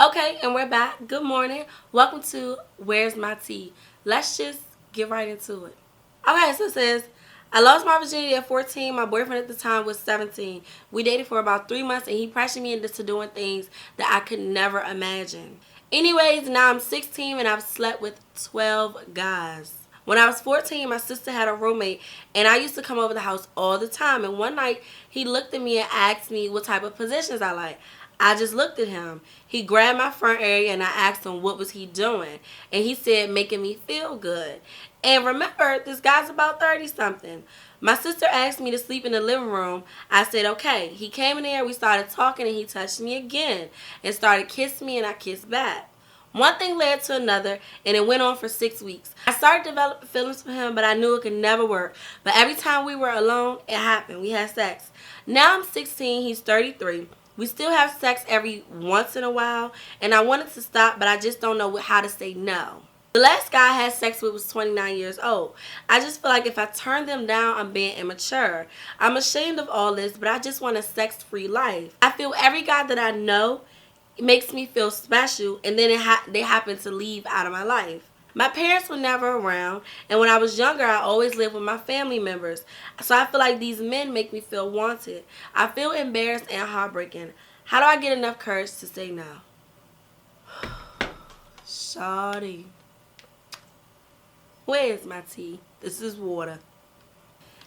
Okay, and we're back. Good morning. Welcome to Where's My Tea? Let's just get right into it. Okay, so it says, I lost my virginity at 14. My boyfriend at the time was 17. We dated for about 3 months and he pressured me into doing things that I could never imagine. Anyways, now I'm 16 and I've slept with 12 guys. When I was 14, my sister had a roommate and I used to come over the house all the time. And one night, he looked at me and asked me what type of positions I like. I just looked at him. He grabbed my front area and I asked him what was he doing. And he said making me feel good. And remember, this guy's about 30 something. My sister asked me to sleep in the living room. I said okay. He came in there, we started talking and he touched me again. And started kissing me and I kissed back. One thing led to another, and it went on for 6 weeks. I started developing feelings for him, but I knew it could never work. But every time we were alone, it happened. We had sex. Now I'm 16, he's 33. We still have sex every once in a while, and I wanted to stop, but I just don't know how to say no. The last guy I had sex with was 29 years old. I just feel like if I turn them down, I'm being immature. I'm ashamed of all this, but I just want a sex-free life. I feel every guy that I know, it makes me feel special, and then they happen to leave out of my life. My parents were never around, and when I was younger, I always lived with my family members. So I feel like these men make me feel wanted. I feel embarrassed and heartbroken. How do I get enough courage to say no? Shawty. Where's my tea? This is water.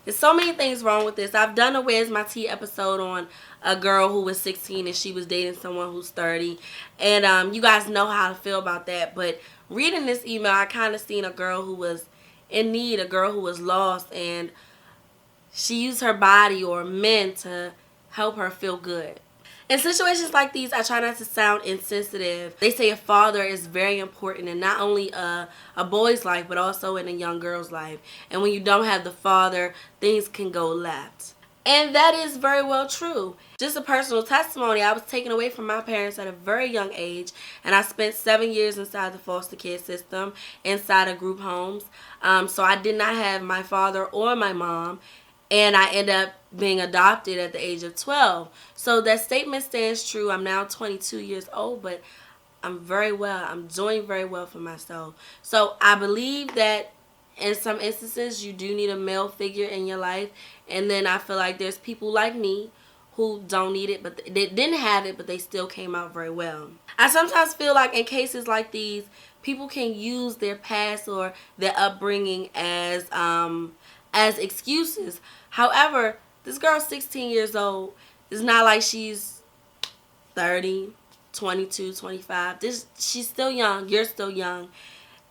There's so many things wrong with this. I've done a Where's My Tea episode on a girl who was 16 and she was dating someone who's 30. And you guys know how I feel about that. But reading this email, I kind of seen a girl who was in need, a girl who was lost. And she used her body or men to help her feel good. In situations like these, I try not to sound insensitive. They say a father is very important in not only a boy's life, but also in a young girl's life. And when you don't have the father, things can go left. And that is very well true. Just a personal testimony, I was taken away from my parents at a very young age. And I spent 7 years inside the foster care system, inside of group homes. So I did not have my father or my mom. And I ended up being adopted at the age of 12. So that statement stands true. I'm now 22 years old, but I'm very well. I'm doing very well for myself. So I believe that in some instances, you do need a male figure in your life. And then I feel like there's people like me who don't need it, but they didn't have it, but they still came out very well. I sometimes feel like in cases like these, people can use their past or their upbringing as excuses. However, this girl's 16 years old. It's not like she's 30, 22, 25. She's still young. You're still young.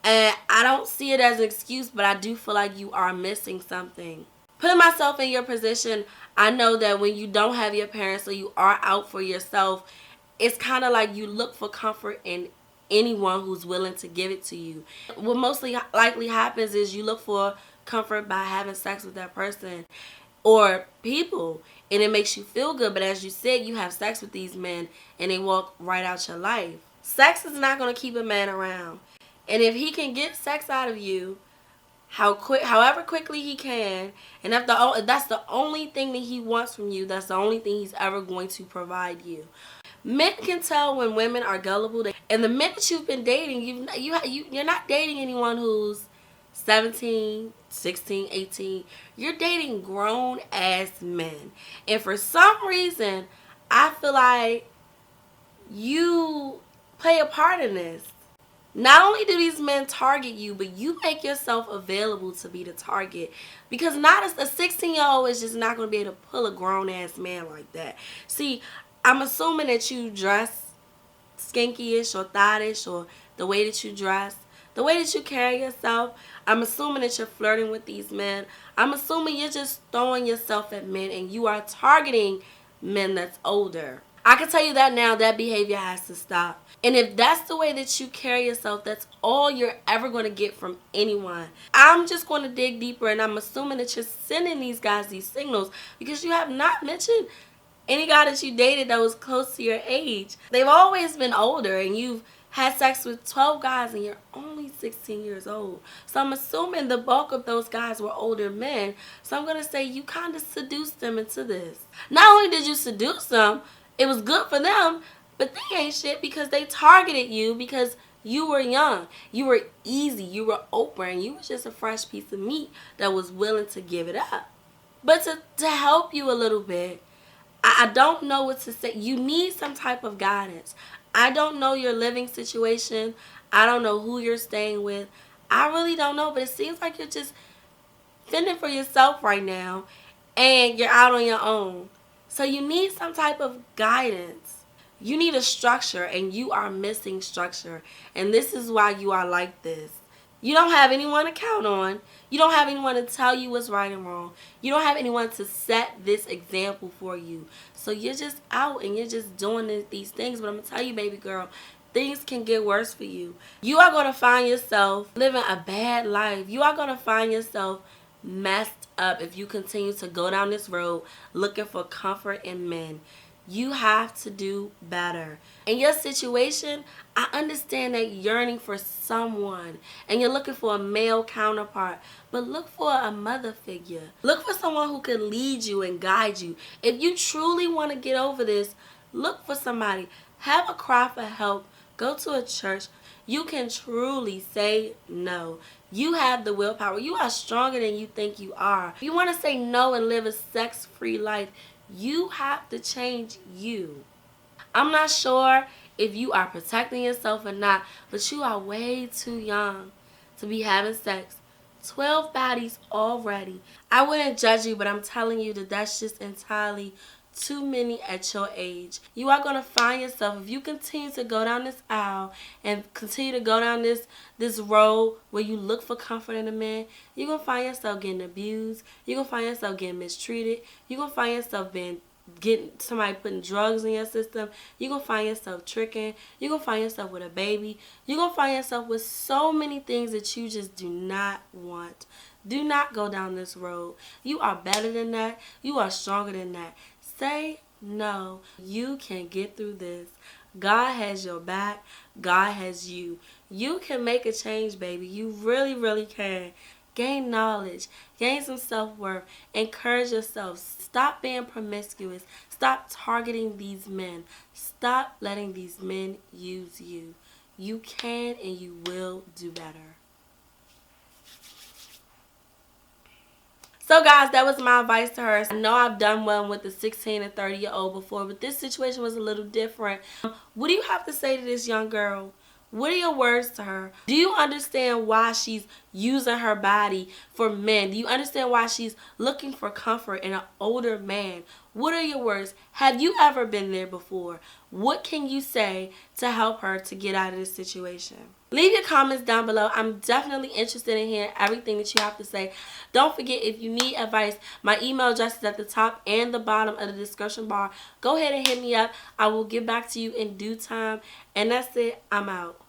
And I don't see it as an excuse, but I do feel like you are missing something. Putting myself in your position, I know that when you don't have your parents or you are out for yourself, it's kind of like you look for comfort in anyone who's willing to give it to you. What mostly likely happens is you look for comfort by having sex with that person or people, and it makes you feel good. But as you said, you have sex with these men and they walk right out your life. Sex is not going to keep a man around, and if he can get sex out of you however quickly he can, and if that's the only thing that he wants from you, that's the only thing he's ever going to provide you. Men can tell when women are gullible, and the men that you've been dating, you're not dating anyone who's 17, 16, 18. You're dating grown ass men. And for some reason, I feel like you play a part in this. Not only do these men target you, but you make yourself available to be the target. Because not a 16-year-old is just not going to be able to pull a grown ass man like that. See, I'm assuming that you dress skanky-ish or thottish, or the way that you dress, the way that you carry yourself. I'm assuming that you're flirting with these men. I'm assuming you're just throwing yourself at men and you are targeting men that's older. I can tell you that now, that behavior has to stop. And if that's the way that you carry yourself, that's all you're ever going to get from anyone. I'm just going to dig deeper, and I'm assuming that you're sending these guys these signals because you have not mentioned any guy that you dated that was close to your age. They've always been older, and you've had sex with 12 guys and you're only 16 years old. So I'm assuming the bulk of those guys were older men. So I'm going to say you kind of seduced them into this. Not only did you seduce them, it was good for them, But they ain't shit because they targeted you because you were young. You were easy. You were open. You was just a fresh piece of meat that was willing to give it up. But to help you a little bit, I don't know what to say. You need some type of guidance. I don't know your living situation. I don't know who you're staying with. I really don't know, but it seems like you're just fending for yourself right now and you're out on your own. So you need some type of guidance. You need a structure and you are missing structure. And this is why you are like this. You don't have anyone to count on. You don't have anyone to tell you what's right and wrong. You don't have anyone to set this example for you. So you're just out and you're just doing these things. But I'm going to tell you, baby girl, things can get worse for you. You are going to find yourself living a bad life. You are going to find yourself messed up if you continue to go down this road looking for comfort in men. You have to do better. In your situation, I understand that you're yearning for someone and you're looking for a male counterpart, but look for a mother figure. Look for someone who can lead you and guide you. If you truly want to get over this, look for somebody. Have a cry for help. Go to a church. You can truly say no. You have the willpower. You are stronger than you think you are. If you want to say no and live a sex-free life, you have to change you. I'm not sure if you are protecting yourself or not, but you are way too young to be having sex. 12 bodies already. I wouldn't judge you, but I'm telling you that that's just entirely too many at your age. You are going to find yourself, if you continue to go down this aisle and continue to go down this road where you look for comfort in a man, you're going to find yourself getting abused. You're going to find yourself getting mistreated. You're going to find yourself getting somebody putting drugs in your system. You're going to find yourself tricking. You're going to find yourself with a baby. You're going to find yourself with so many things that you just do not want. Do not go down this road. You are better than that. You are stronger than that. Say no. You can get through this. God has your back. God has you. You can make a change, baby. You really, really can. Gain knowledge. Gain some self-worth. Encourage yourself. Stop being promiscuous. Stop targeting these men. Stop letting these men use you. You can and you will do better. So guys, that was my advice to her. I know I've done one with the 16 and 30-year-old before, but this situation was a little different. What do you have to say to this young girl? What are your words to her? Do you understand why she's using her body for men? Do you understand why she's looking for comfort in an older man? What are your words? Have you ever been there before? What can you say to help her to get out of this situation? Leave your comments down below. I'm definitely interested in hearing everything that you have to say. Don't forget, if you need advice, my email address is at the top and the bottom of the description bar. Go ahead and hit me up. I will get back to you in due time. And that's it. I'm out.